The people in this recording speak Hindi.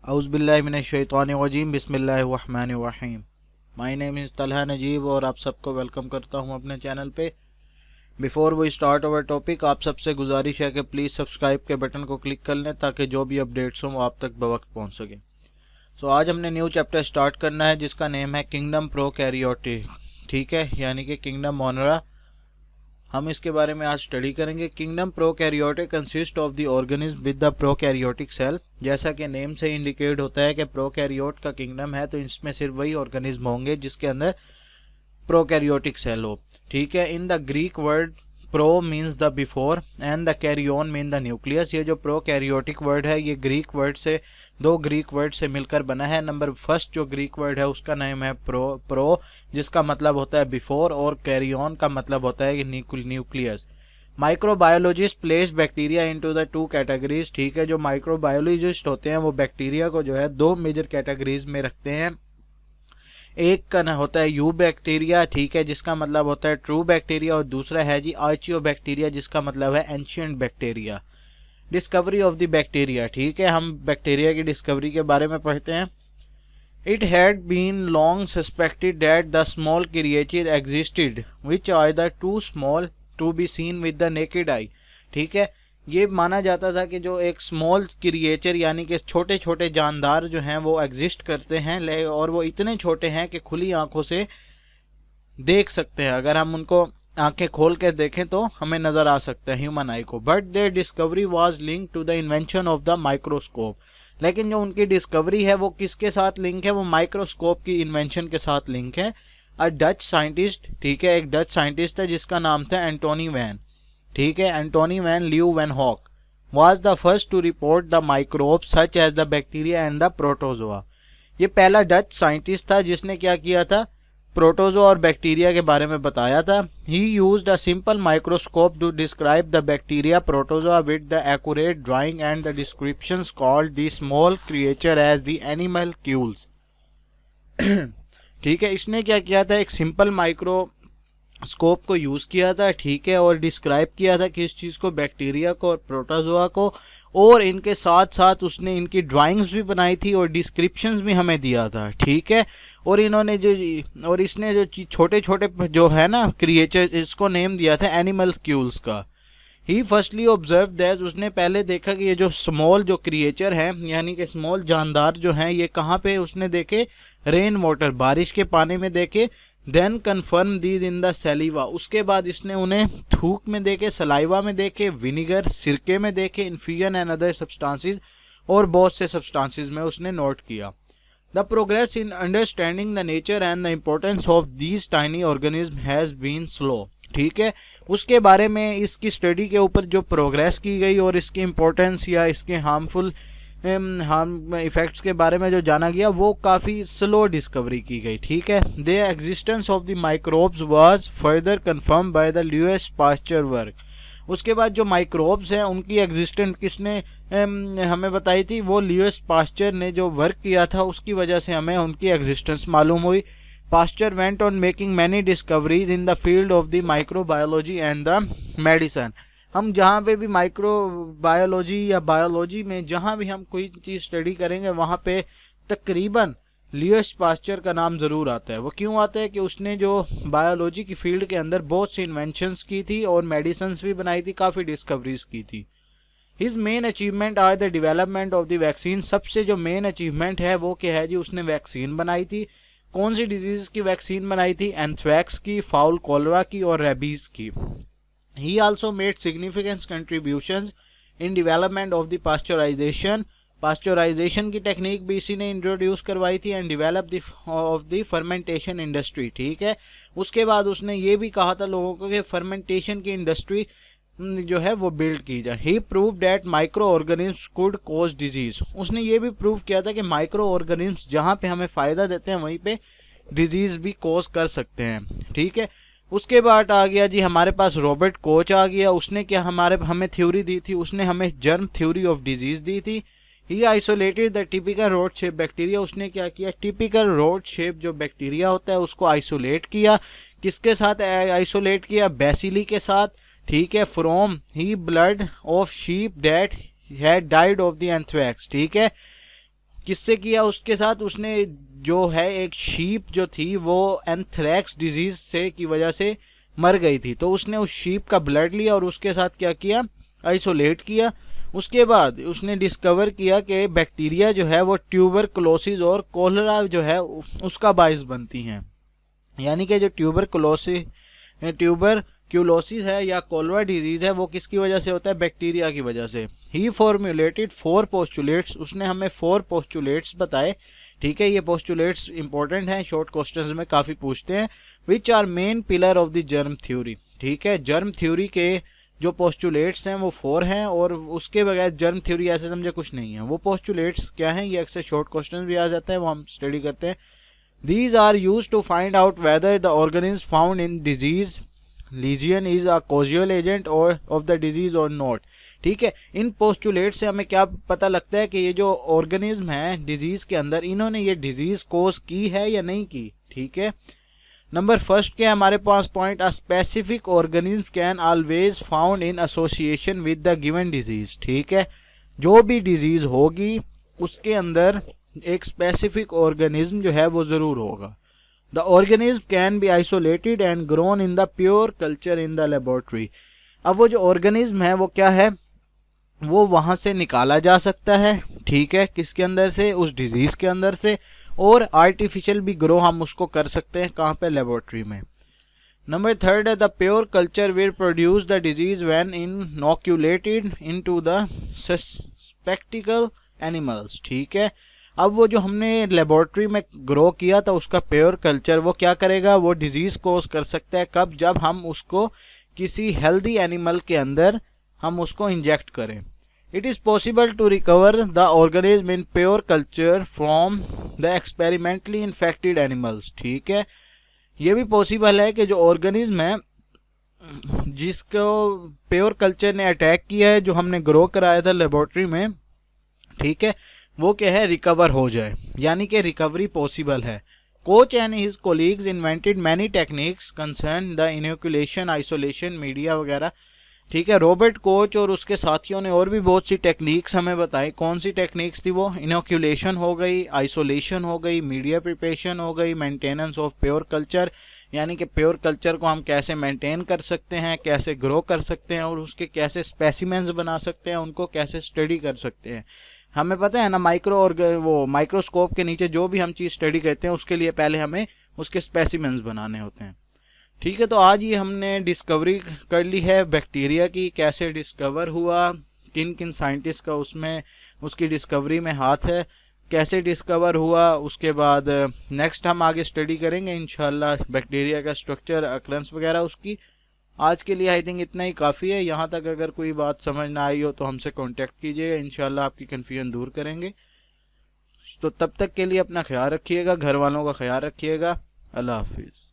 औज़ुबिल्लाहिमिनश्शैतानिर्रजीम बिस्मिल्लाहिर्रहमानिर्रहीम। My name is Talha Najeeb और आप सबको वेलकम करता हूं अपने चैनल पे। Before we start our topic, आप सबसे गुजारिश है कि प्लीज़ सब्सक्राइब के बटन को क्लिक कर लें ताकि जो भी अपडेट्स हों वो आप तक बवक्त पहुंच सके। सो आज हमने न्यू चैप्टर स्टार्ट करना है जिसका नेम है किंगडम प्रोकैरियोटिक, ठीक है, यानी कि किंगडम मोनरा। हम इसके बारे में आज स्टडी करेंगे। Kingdom prokaryotic consist of the organism with the prokaryotic cell. जैसा कि नेम से इंडिकेट होता है कि प्रोकैरियोट का किंगडम है, तो इसमें सिर्फ वही ऑर्गेनिज्म होंगे जिसके अंदर प्रोकैरियोटिक सेल हो, ठीक है। In the Greek word pro means the before and the कैरियोन mean the nucleus. ये जो प्रोकैरियोटिक वर्ड है ये ग्रीक वर्ड से, दो ग्रीक वर्ड से मिलकर बना है। नंबर फर्स्ट जो ग्रीक वर्ड है उसका नाम है प्रो जिसका मतलब होता है बिफोर, और कैरियोन का मतलब होता है nucleus. Microbiologist place bacteria into the two categories, ठीक है। जो माइक्रोबायोलॉजिस्ट होते हैं वो बैक्टीरिया को जो है दो मेजर कैटेगरीज में रखते हैं। एक का होता है यू बैक्टीरिया, ठीक है, जिसका मतलब होता है ट्रू बैक्टीरिया, और दूसरा है जी आर्चियो बैक्टीरिया जिसका मतलब है ancient bacteria. Discovery of the bacteria, ठीक है, हम बैक्टीरिया की डिस्कवरी के बारे में पढ़ते हैं। It had been long suspected that the small creatures existed which are the too small to be seen with the naked eye, ठीक है। ये माना जाता था कि जो एक स्मॉल क्रिएचर यानी कि छोटे छोटे जानदार जो हैं वो एग्जिस्ट करते हैं, और वो इतने छोटे हैं कि खुली आंखों से देख सकते हैं। अगर हम उनको आंखें खोल के देखें तो हमें नजर आ सकता है ह्यूमन आई को। But their discovery was link to the invention of the microscope. लेकिन जो उनकी डिस्कवरी है वो किसके साथ लिंक है? वो माइक्रोस्कोप की इन्वेंशन के साथ लिंक है। अ डच साइंटिस्ट, ठीक है, एक डच साइंटिस्ट है जिसका नाम था एंटोनी वैन, ठीक है, Antonie van Leeuwenhoek was the first to report the microbe such as the bacteria and the protozoa. ये पहला डच साइंटिस्ट था जिसने क्या किया था? प्रोटोजोआ और बैक्टीरिया के बारे में बताया था। He used a simple microscope to describe the bacteria protozoa with the accurate drawing and the descriptions called the small creature as the animalcules, ठीक है। इसने क्या किया था? एक सिंपल माइक्रोस्कोप को यूज किया था, ठीक है, और डिस्क्राइब किया था किस चीज को? बैक्टीरिया को और प्रोटोजोआ को, और इनके साथ साथ उसने इनकी ड्राइंग्स भी बनाई थी और डिस्क्रिप्शंस भी हमें दिया था, ठीक है। और इन्होंने इसने जो छोटे छोटे जो है ना क्रिएचर, इसको नेम दिया था एनिमल्क्यूल्स का। ही फर्स्टली ऑब्जर्व दैट, उसने पहले देखा कि ये जो स्मॉल जो क्रिएचर है यानी कि स्मॉल जानदार जो हैं ये कहाँ पे उसने देखे? रेन वाटर, बारिश के पानी में देखे। Then confirm these in the saliva, उसके बाद इसने उन्हें थूक में देखे, सलाइवा में देखे, विनीगर सिरके में देखे, इन्फ्यूजन एंड अदर सब्सटेंसेस, और बहुत से सब्सटेंसेस में उसने नोट किया। The progress in understanding the nature and the importance of these tiny organisms has been slow, ठीक है। उसके बारे में इसकी स्टडी के ऊपर जो प्रोग्रेस की गई और इसकी इम्पोर्टेंस या इसके हार्म इफेक्ट्स के बारे में जो जाना गया वो काफ़ी स्लो डिस्कवरी की गई, ठीक है। The existence of the microbes was further confirm by the Louis Pasteur work. उसके बाद जो माइक्रोब्स हैं उनकी एग्जिस्टेंस किसने हमें बताई थी? वो ल्यूइस पास्चर ने जो वर्क किया था उसकी वजह से हमें उनकी एग्जिस्टेंस मालूम हुई। Pasteur went on making many discoveries in the field of the microbiology and the medicine. हम जहाँ पे भी माइक्रोबायोलॉजी या बायोलॉजी में जहाँ भी हम कोई चीज़ स्टडी करेंगे वहाँ पे तकरीबन ल्यूइस पास्चर का नाम ज़रूर आता है। वो क्यों आता है? कि उसने जो बायोलॉजी की फील्ड के अंदर बहुत सी इन्वेंशंस की थी और मेडिसिन्स भी बनाई थी, काफ़ी डिस्कवरीज की थी। His main achievement are the development of the vaccine. सबसे जो मेन अचीवमेंट है वो क्या है जी? उसने वैक्सीन बनाई थी। कौन सी डिजीज की वैक्सीन बनाई थी? एंथ्रैक्स की, फाउल कॉलरा की और रेबीज की। ही also made significant contributions in development of the pasteurization. Pasteurization की टेक्निक भी इसी ने इंट्रोड्यूस करवाई थी। And develop of the fermentation industry, ठीक है। उसके बाद उसने ये भी कहा था लोगों को कि फर्मेंटेशन की इंडस्ट्री जो है वो बिल्ड की जाए। He prove that micro organisms could cause disease. उसने ये भी प्रूव किया था कि माइक्रो ऑर्गेनिम्स जहाँ पे हमें फायदा देते हैं वहीं पे डिजीज भी कॉज कर सकते हैं, ठीक है। उसके बाद आ गया जी हमारे पास रॉबर्ट कोच आ गया। उसने क्या हमें थ्योरी दी थी? उसने हमें जर्म थ्योरी ऑफ डिजीज दी थी। He isolated the typical rod shape bacteria. उसने क्या किया? टिपिकल रोड शेप जो बैक्टीरिया होता है उसको आइसोलेट किया। किसके साथ आइसोलेट किया? बेसिली के साथ, ठीक है। From he blood of sheep that had died of the anthrax, ठीक है। किससे किया उसके साथ, उसने जो है एक शीप जो थी वो एंथ्रेक्स डिजीज से की वजह से मर गई थी, तो उसने उस शीप का ब्लड लिया और उसके साथ क्या किया, आइसोलेट किया। उसके बाद उसने डिस्कवर किया कि बैक्टीरिया जो है वो ट्यूबरकुलोसिस और कोलरा जो है उसका बाइस बनती हैं। यानी कि जो ट्यूबरक्यूलोसिस है या कोलरा डिजीज है वो किसकी वजह से होता है, बैक्टीरिया की वजह से। ही फॉर्मुलेटेड 4 पोस्टुलेट्स, उसने हमें 4 पोस्टुलेट्स बताए। ठीक है, ये पोस्टुलेट्स इंपॉर्टेंट हैं, शॉर्ट क्वेश्चंस में काफी पूछते हैं। Which are main pillar of the germ theory. ठीक है, जर्म थ्योरी के जो पोस्टुलेट्स हैं वो 4 हैं और उसके बगैर जर्म थ्योरी ऐसे समझे कुछ नहीं है। वो पोस्टुलेट्स क्या हैं, ये अक्सर शॉर्ट क्वेश्चन भी आ जाता है, वो हम स्टडी करते हैं। These are used to find out whether the organism found in disease lesion is a causal agent or of the disease or not। ठीक है, इन पोस्टुलेट से हमें क्या पता लगता है कि ये जो ऑर्गेनिज्म है डिजीज के अंदर, इन्होंने ये डिजीज कोज की है या नहीं की। ठीक है, नंबर फर्स्ट क्या है हमारे पास point, a specific organism can always found in association with the given disease. ठीक है, जो भी डिजीज होगी उसके अंदर एक स्पेसिफिक ऑर्गेनिज्म जो है वो जरूर होगा। The organism can be isolated and grown in the pure culture in the laboratory. अब वो जो ऑर्गेनिज्म है वो क्या है, वो वहां से निकाला जा सकता है। ठीक है, किसके अंदर से, उस डिजीज के अंदर से, और आर्टिफिशियल भी ग्रो हम उसको कर सकते हैं, कहाँ पे, लेबोरेटरी में। नंबर थर्ड है the pure culture will produce the disease when inoculated into the susceptible animals. ठीक है, अब वो जो हमने लेबोरेटरी में ग्रो किया था उसका प्योर कल्चर वो क्या करेगा, वो डिजीज कोज कर सकता है। कब, जब हम उसको किसी हेल्दी एनिमल के अंदर हम उसको इंजेक्ट करें। It is possible to recover the organism in pure culture from the experimentally infected animals. ठीक है, ये भी पॉसिबल है कि जो ऑर्गेनिज्म है जिसको प्योर कल्चर ने अटैक किया है, जो हमने ग्रो कराया था लेबोरेटरी में, ठीक है, वो क्या है, रिकवर हो जाए, यानी कि रिकवरी पॉसिबल है। Coach and his colleagues invented many techniques concern the inoculation, isolation, media वगैरह। ठीक है, रॉबर्ट कोच और उसके साथियों ने और भी बहुत सी टेक्निक्स हमें बताई। कौन सी टेक्निक्स थी वो, इनोकुलेशन हो गई, आइसोलेशन हो गई, मीडिया प्रिपरेशन हो गई, मेंटेनेंस ऑफ प्योर कल्चर, यानी कि प्योर कल्चर को हम कैसे मेंटेन कर सकते हैं, कैसे ग्रो कर सकते हैं और उसके कैसे स्पेसिमेंस बना सकते हैं, उनको कैसे स्टडी कर सकते हैं। हमें पता है ना, माइक्रोस्कोप के नीचे जो भी हम चीज स्टडी करते हैं उसके लिए पहले हमें उसके स्पेसिमेंस बनाने होते हैं। ठीक है, तो आज ये हमने डिस्कवरी कर ली है बैक्टीरिया की, कैसे डिस्कवर हुआ, किन किन साइंटिस्ट का उसमें उसकी डिस्कवरी में हाथ है, कैसे डिस्कवर हुआ। उसके बाद नेक्स्ट हम आगे स्टडी करेंगे इंशाल्लाह बैक्टीरिया का स्ट्रक्चर, अकरेंस वगैरह उसकी। आज के लिए आई थिंक इतना ही काफ़ी है। यहाँ तक अगर कोई बात समझ ना आई हो तो हमसे कांटेक्ट कीजिए, इंशाल्लाह आपकी कन्फ्यूजन दूर करेंगे। तो तब तक के लिए अपना ख्याल रखिएगा, घर वालों का ख्याल रखिएगा। अल्लाह हाफिज़।